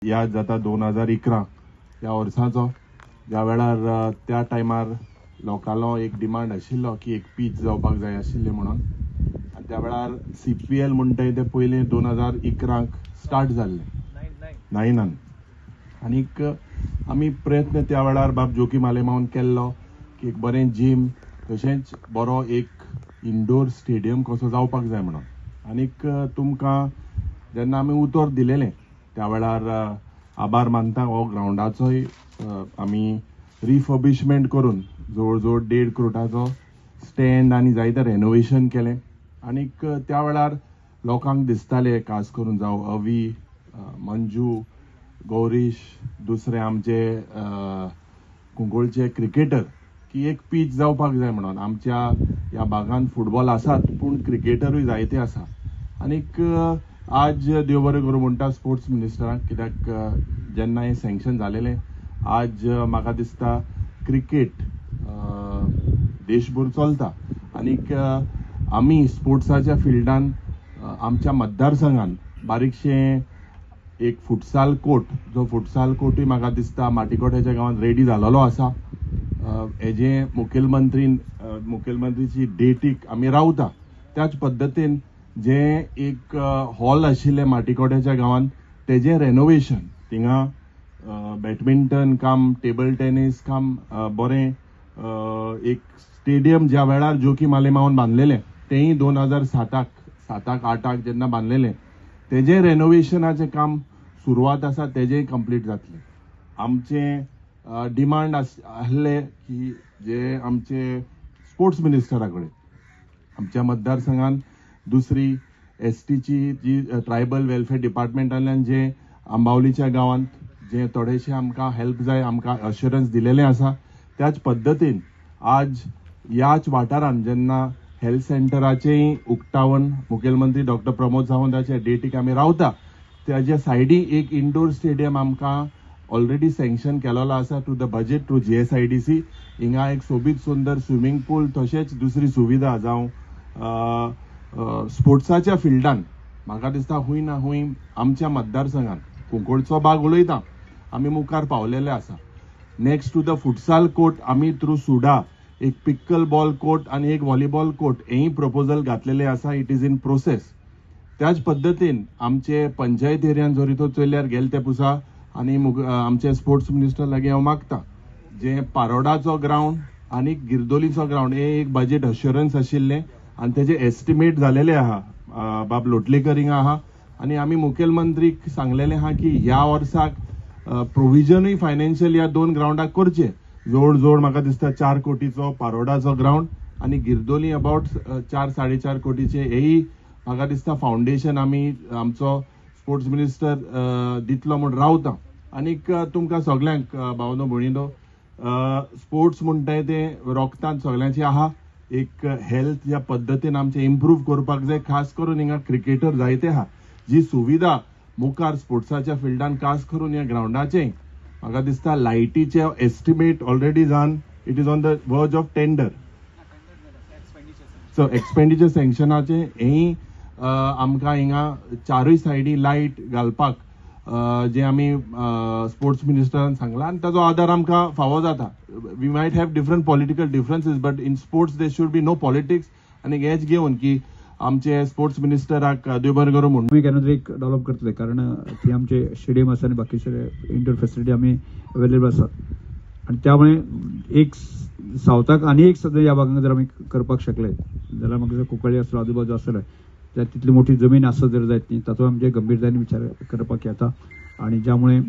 याद जाता 2011 ह्या वर्साचो, ज्या वेळार त्या टायमार लोकांलो एक डिमांड आशिल्लो की एक पीच जावपाक जाय आशिल्लें म्हणून, आनी त्या वेळार CPL म्हणटाय ते पयलीं 2011 स्टार्ट जाल्लें 9 आनीक आमी प्रयत्न त्या वेळार बाब जोकी मालेमावन केल्लो की एक बरें जीम तशेंच बरो एक इंडोर स्टेडियम कसो जावपाक जाय म्हणून. आनीक तुमकां जेन्ना आमी उतर दिलेलें त्या वेळार आभार मानता हो ग्रावंडाचोय आमी रिफर्बिशमेंट करून जवळ जवळ 1.5 करोडाचो स्टँड आनी जायतें रेनोवेशन केलें. आनीक त्या वेळार लोकांक दिसतालें, खास करून जावं अवी, मंजू, गौरीश, दुसरे आमचे कुंकळचे क्रिकेटर की एक पीच जावपाक जाय म्हणून. आमच्या ह्या भागांत फुटबॉल आसात पूण क्रिकेटरूय जायते आसा. आनीक आज देव बरें करूं म्हणटा स्पोर्ट्स मिनिस्टराक, कित्याक जेन्ना हें सँक्शन जालेलें आज म्हाका दिसता क्रिकेट देशभर चलता. आनीक आमी स्पोर्ट्साच्या फिल्डान आमच्या मतदारसंघान बारीकशें एक फुटसाल कोर्ट, जो फुटसाल कोर्टूय म्हाका दिसता माटीकोट्याच्या गांवांत रेडी जालोलो आसा. हेजें मुखेलमंत्रीची डेटीक आमी रावता. त्याच पद्दतीन जे एक हॉल आशिल्लें माटीकोट्याच्या गांवांत तेजें रेनोवेशन, थिंगा बॅडमिंटन काम टेबल टेनीस काम बरें एक स्टेडियम ज्या वेळार जोकी मालेमावन बांदलेलें तेंय 2007-8 जेन्ना बांदलेलें तेजें रेनोवेशनाचें काम सुरवात आसा, तेजेंय कंप्लीट जातलें. आमचें डिमांड आसलें की जे आमचे स्पोर्ट्स मिनिस्टरा कडेन आमच्या मतदारसंघान दुसरी STची जी ट्रायबल वेलफेअर डिपार्टमेंटांतल्यान जे आंबावलीच्या गांवांत जे थोडेशें आमकां हेल्प जाय आमकां अश्युरन्स दिलेलें आसा. त्याच पद्दतीन आज ह्याच वाठारान जेन्ना हेल्थ सेंटराचेंय उक्तावण मुखेलमंत्री डॉक्टर प्रमोद सावंताच्या डेटीक आमी रावता, त्याच्या सायडीक एक इंडोर स्टेडियम आमकां ऑलरेडी सँक्शन केलेलो आसा to the budget through GSIDC. हिंगा एक सोबीत सुंदर स्विमींग पूल तशेंच दुसरी सुविधा जावं स्पोर्ट्साच्या फिल्डान म्हाका दिसता हूंय ना हूंय आमच्या मतदारसंघान कुंकळचो भाग उलयता आमी मुखार पावलेले आसा. Next to the futsal court आमी थ्रू सुडा एक पिक्कल बॉल कोर्ट आनी एक व्हॉलीबॉल कोर्ट हेंय प्रपोजल घातलेले आसा. It is in process. त्याच पद्दतीन आमचे पंचायत एरियान जरी तो चयल्यार गेले ते पुसा आनी आमचे स्पोर्ट्स मिनिस्टर लागीं हांव मागता जे पारोडाचो ग्रावंड आनी गिरदोलीचो ग्रावंड हे एक बजेट अश्युरन्स आशिल्लें आनी तेजे एस्टिमेट जालेले आहा. बाब लोटलेकर हिंगा आहा आनी आमी मुखेलमंत्रीक सांगलेलें आहा की ह्या वर्साक प्रोविजनूय फायनान्शियल ह्या 2 ग्रावंडाक करचे. जवळ जवळ म्हाका दिसता 4 कोटीचो पारोडाचो ग्रावंड आनी गिरदोली अबाउट 4-4.5 कोटीचे हेय म्हाका दिसता फावंडेशन आमी आमचो स्पोर्ट्स मिनिस्टर दितलो म्हूण रावता. आनीक तुमकां सगळ्यांक भावनो भयणीनो स्पोर्ट्स म्हणटाय ते रोगतांत सगळ्यांची आहा. एक हेल्थ ह्या पद्दतीन आमचे इम्प्रूव्ह करपाक जाय. खास करून हिंगा क्रिकेटर जायते आहा. जी सुविधा मुखार स्पोर्ट्साच्या फिल्डान खास करून ह्या ग्रावंडाचें म्हाका दिसता लायटीचे एस्टिमेट ऑलरेडी जावन इट इज ऑन द वर्ज ऑफ टेंडर. सो एक्सपेंडिचर सँक्शनाचे हेय आमकां हिंगा 4य सायडी लायट घालपाक जे आमी स्पोर्ट्स मिनिस्टरान सांगलां आनी ताजो आदार आमकां फावो जाता. We might have different political differences but in sports they should be no politics. आनी हेच घेवन की आमचे स्पोर्ट्स मिनिस्टराक देव बरें करूं म्हणून आमी केन्ना तरी एक डेव्हलप करतले, कारण थंय आमचे स्टेडियम आसा आनी बाकीचे इंडोर फेसिलिटी आमी अवेलेबल आसात. आनी त्यामुळे एक सावथाक आनी एक सद्या ह्या भागांत जर आमी करपाक शकले जाल्यार म्हाका कुंकळ्ळी आसलो आजूबाजू आसले जाल्यार तितली मोठी जमीन आसत जर जायत न्ही ताचो आमचे गंभीरतायेन विचार करपाक येता. आनी ज्यामुळे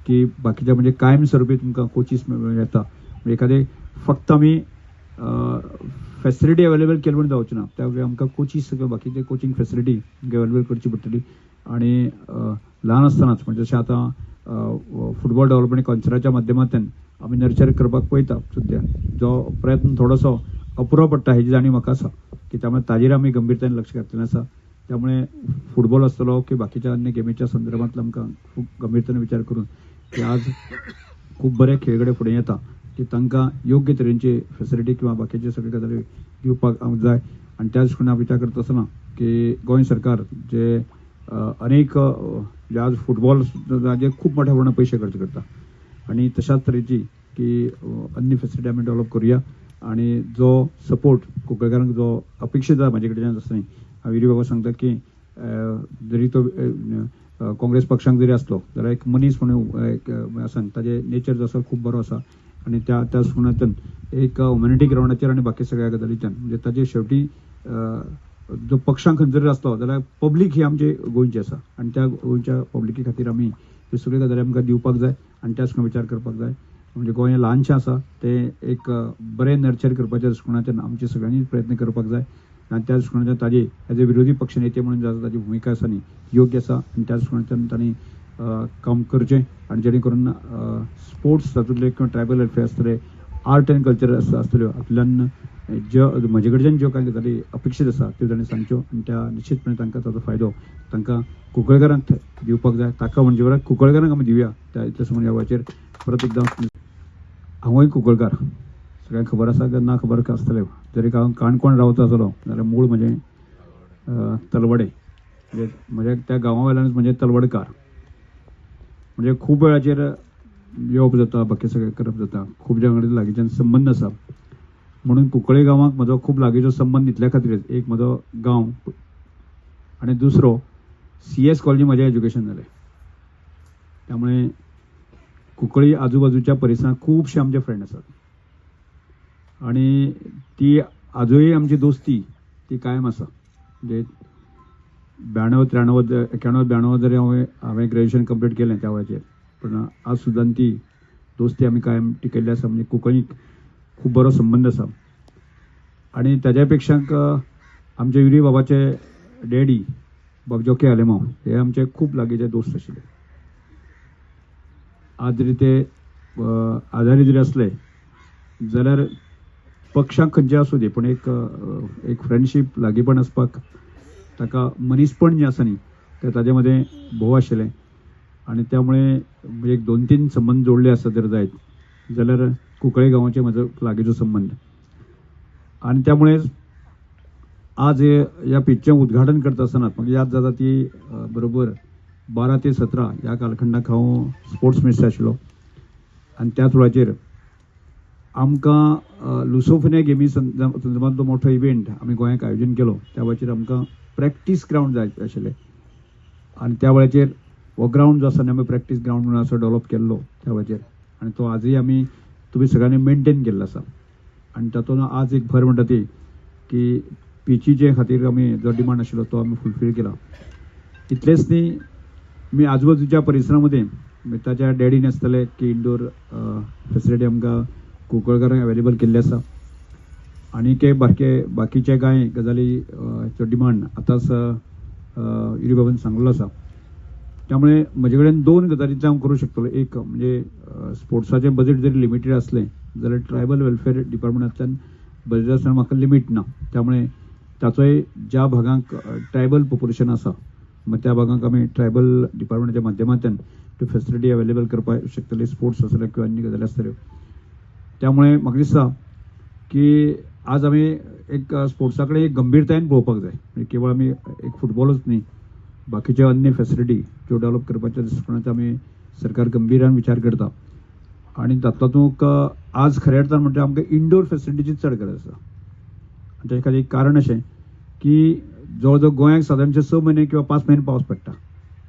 की बाकीच्या म्हणजे कायमस्वरुपी तुमकां कोचीस येता. म्हणजे एखादे फक्त आमी फॅसिलिटी अवेलेबल केली म्हणून जावचें ना, त्या वेळी आमकां कोचीस किंवा बाकीचे कोचिंग फॅसिलिटी अवेलेबल करची पडटली. आनी ल्हान आसतनाच म्हणजे जशें आतां फुटबॉल डेव्हलपमेंट कावन्सिलाच्या माध्यमांतल्यान आमी नर्चर करपाक पळयता सद्या, जो प्रयत्न थोडोसो अपुरो पडटा हेजी जाणीव म्हाका आसा की त्यामुळे ताजेर आमी गंभीरतायेन लक्ष घातलेलें आसा. त्यामुळे फुटबॉल आसतलो की बाकीच्या अन्य गेमीच्या संदर्भांतलो आमकां खूब गंभीरतेन विचार करून की आज खूब बरे खेळगडे फुडें येता की तांकां योग्य तरेची फॅसिलिटी किंवा बाकीचे सगळे गजाली दिवपाक जाय. आनी त्याच दृश्टीन हांव विचार करता आसतना की गोंय सरकार जे अनेक जे आज फुटबॉल जे खूप मोठ्या प्रमाणात पैसे खर्च करता आणि तशाच तरेची की अन्य फॅसिलिटी आमी डेव्हलप करूया आणि जो सपोर्ट कुंकळकारांक जो अपेक्षीत आसा म्हाजे कडच्यान तसो न्ही हांव विरी बाबा सांगता की जरी तो काँग्रेस पक्षांक जरी आसलो जाल्यार एक मनीस म्हणून एक आसा ताजे नेचर जो आसा खूब बरो आसा आणि त्या सुणाच्यान एक ह्युमॅनिटी ग्राउंडाचेर आणि बाकी सगळ्या गजालींच्यान म्हणजे ताजे शेवटी जो पक्षांक खंय जरी आसलो जाल्यार पब्लीक ही आमची गोंयची आसा आणि त्या गोंयच्या पब्लिके खातीर आमी ह्यो सगळ्यो गजाली आमकां दिवपाक जाय आणि त्याच विचार करपाक जाय म्हणजे गोंय ल्हानशें आसा ते एक बरें नर्चर करपाच्या दृश्टिकोनाच्यान आमचे सगळ्यांनी प्रयत्न करपाक जाय आणि त्या दृश्टिकोनाच्यान ताजे एज अ विरोधी पक्ष नेते म्हणून जो ताजी भुमिका आसा न्ही योग्य आसा आणि त्या दृश्टिकोनाच्यान तांणी काम करचें आणि जेणे करून स्पोर्ट्स तातूंतले किंवा ट्रायबल वेलफेअर आसतले आर्ट एंड कल्चर आसतल्यो हातूंतल्यान ज्यो म्हजे कडच्यान ज्यो कांय गजाली अपेक्षीत आसा त्यो तांणी सांगच्यो आणि त्या निश्चितपणे तांकां ताचो फायदो तांकां कुंकळकारांक दिवपाक जाय ताका म्हणजे बरं कुंकळकारांक आमी दिवया त्या इतले समोर ह्या वेळाचेर परत एकदां हांवूय कुंकळकार सगळ्यांक खबर आसा की ना खबर आसतलें जरी हांव काणकोण रावता आसलो जाल्यार मूळ म्हजें तलवडे म्हणजे म्हज्या त्या गांवा वयल्यानूच म्हणजे तलवडकार म्हणजे खूब वेळाचेर येवप जाता बाकी सगळें करप जाता खूब ज्या कडेन लागींच्यान संबंद आसा म्हणून कुंकळे गांवाक म्हजो खूब लागींचो संबंद इतल्या खातीरच एक म्हजो गांव आनी दुसरो CS कॉलनी म्हजें एज्युकेशन जालें त्यामुळे कुंकळी आजूबाजूच्या परिसरांत खुबशे आमचे फ्रेंड आसात आणि ती आजूय आमची दोस्ती ती कायम आसा म्हणजे 91 जरी हांवें ग्रॅज्युएशन कंप्लीट केलें त्या वेळाचेर पण आज सुद्दां ती दोस्ती आमी कायम टिकयल्ली आसा म्हणजे कोंकणीक खूब बरो संबंद आसा आणि ताज्या पेक्षा आमचे विरी बाबाचे डॅडी बाब जोके आलेमांव हे आमचे खूब लागींचे दोस्त आशिल्ले आज जरी ते आजारी जरी असले जाल्यार पक्षांक खंयचे आसूं दी पूण एक फ्रेंडशीप लागींपण आसपाक ताका मनीसपण जें आसा न्ही तें ताजे मदें भोव आशिल्लें आणि त्यामुळे म्हणजे एक 2-3 संबंध जोडले आसत जर जायत जाल्यार कुंकळे गांवाचे म्हजो लागींचो संबंध आणि त्यामुळे आज ह्या पिचचें उद्घाटन करता आसतना म्हाका याद जाता ती बरोबर 12 ते 17 ह्या कालखंडाक हांव स्पोर्ट्स मिनिस्टर आशिल्लो आणि त्याच वेळाचेर आमकां लुसोफिने गेमी संदर्भांतलो मोठो इव्हेंट आमी गोंयांत आयोजन केलो त्या वेळाचेर आमकां प्रॅक्टीस ग्रावंड जाय आशिल्लें आणि त्या वेळाचेर हो ग्रावंड जो आसा आमी प्रॅक्टीस ग्रावंड म्हणून असो डेव्हलप केल्लो त्या वेळाचेर आणि तो आजूय आमी तुमी सगळ्यांनी मेंटेन केल्लो आसा आणि तातूंत आज एक भर म्हणटा ती की पिचीचे खातीर आमी जो डिमांड आशिल्लो तो आमी फुलफील केला इतलेंच न्ही मी आजूबाजूच्या परिसरामध्ये ताच्या डॅडीन आसतले की इंडोर फॅसिलिटी आमकां कुंकळकारांक अवेलेबल केल्ली आसा आणि बाकीचे कांय गजालीचो डिमांड आतांच युरी बाबान सांगलेलो आसा त्यामुळे म्हजे कडेन 2 गजालींचें हांव करूं शकतलो एक म्हणजे स्पोर्ट्साचें बजेट जरी लिमिटेड आसलें जाल्यार ट्रायबल वेलफेअर डिपार्टमेंटांतल्यान बजेट आसतना म्हाका लिमीट ना त्यामुळे ताचोय ज्या भागांक ट्रायबल पॉप्युलेशन आसा मग त्या भागांक आमी ट्रायबल डिपार्टमेंटाच्या माध्यमांतल्यान त्यो फॅसिलिटी अवेलेबल करपाक शकतले स्पोर्ट्स आसले किंवा अन्य गजाली आसतल्यो त्यामुळे म्हाका दिसता की आज आमी एक स्पोर्ट्सा कडेन एक गंभीरतायेन पळोवपाक जाय म्हणजे केवळ आमी एक फुटबॉलूच न्ही बाकीचे अन्य फॅसिलिटी ज्यो डेव्हलप करपाच्या दृश्टिकोनाचो आमी सरकार गंभीरान विचार करता आणि तातूंत आज खऱ्या अर्थान म्हणजे आमकां इंडोर फॅसिलिटीची चड गरज आसा आनी ताचे खातीर एक कारण अशें की जवळ जवळ गोंयांत सादारणचे 6 महिने किंवा 5 महिने पावस पडटा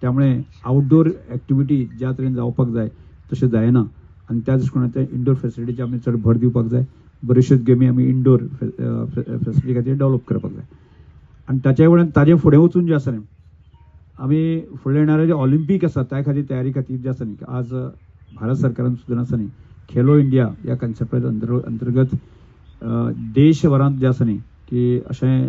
त्यामुळे आउटडोर एक्टिविटी ज्या तरेन जावपाक जाय तशें जायना आणि त्या दृश्टिकोनांतल्यान इंडोर फॅसिलिटीची आमी चड भर दिवपाक जाय बऱ्योचश्योच गेमी आमी इंडोर फॅसिलिटी खातीर डेव्हलप करपाक जाय आणि ताचे वेळान ताजे फुडें वचून जे आसा न्ही आमी फुडले येणारे जे ऑलिंपीक आसा त्या खातीर तयारी खातीर जे आसा न्ही आज भारत सरकारान सुद्दां आसा न्ही खेलो इंडिया ह्या कॉन्सेप्टा अंतर्गत देशभरांत जे आसा न्ही की अशें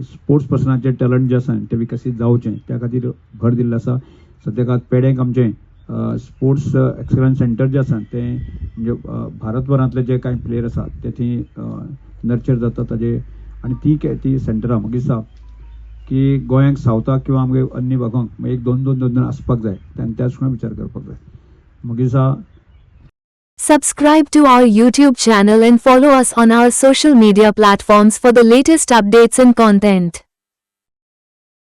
स्पोर्ट्स पर्सनाचे टॅलंट जे आसा ते विकसीत जावचें त्या खातीर भर दिल्लो आसा सद्याक आज पेड्यांक आमचें स्पोर्ट्स एक्सलन्स सेंटर जे आसा ते म्हणजे भारतभरांतले जे कांय प्लेयर आसा ते थंय नर्चर जाता ताजे आनी ती सेंटरां म्हाका दिसता की गोंयांक सावथाक किंवा आमगे अन्य भागांक एक 2 आसपाक जाय आनी त्या दृश्टिकोनान विचार करपाक जाय म्हाका दिसता. Subscribe to our YouTube channel and follow us on our social media platforms for the latest updates and content.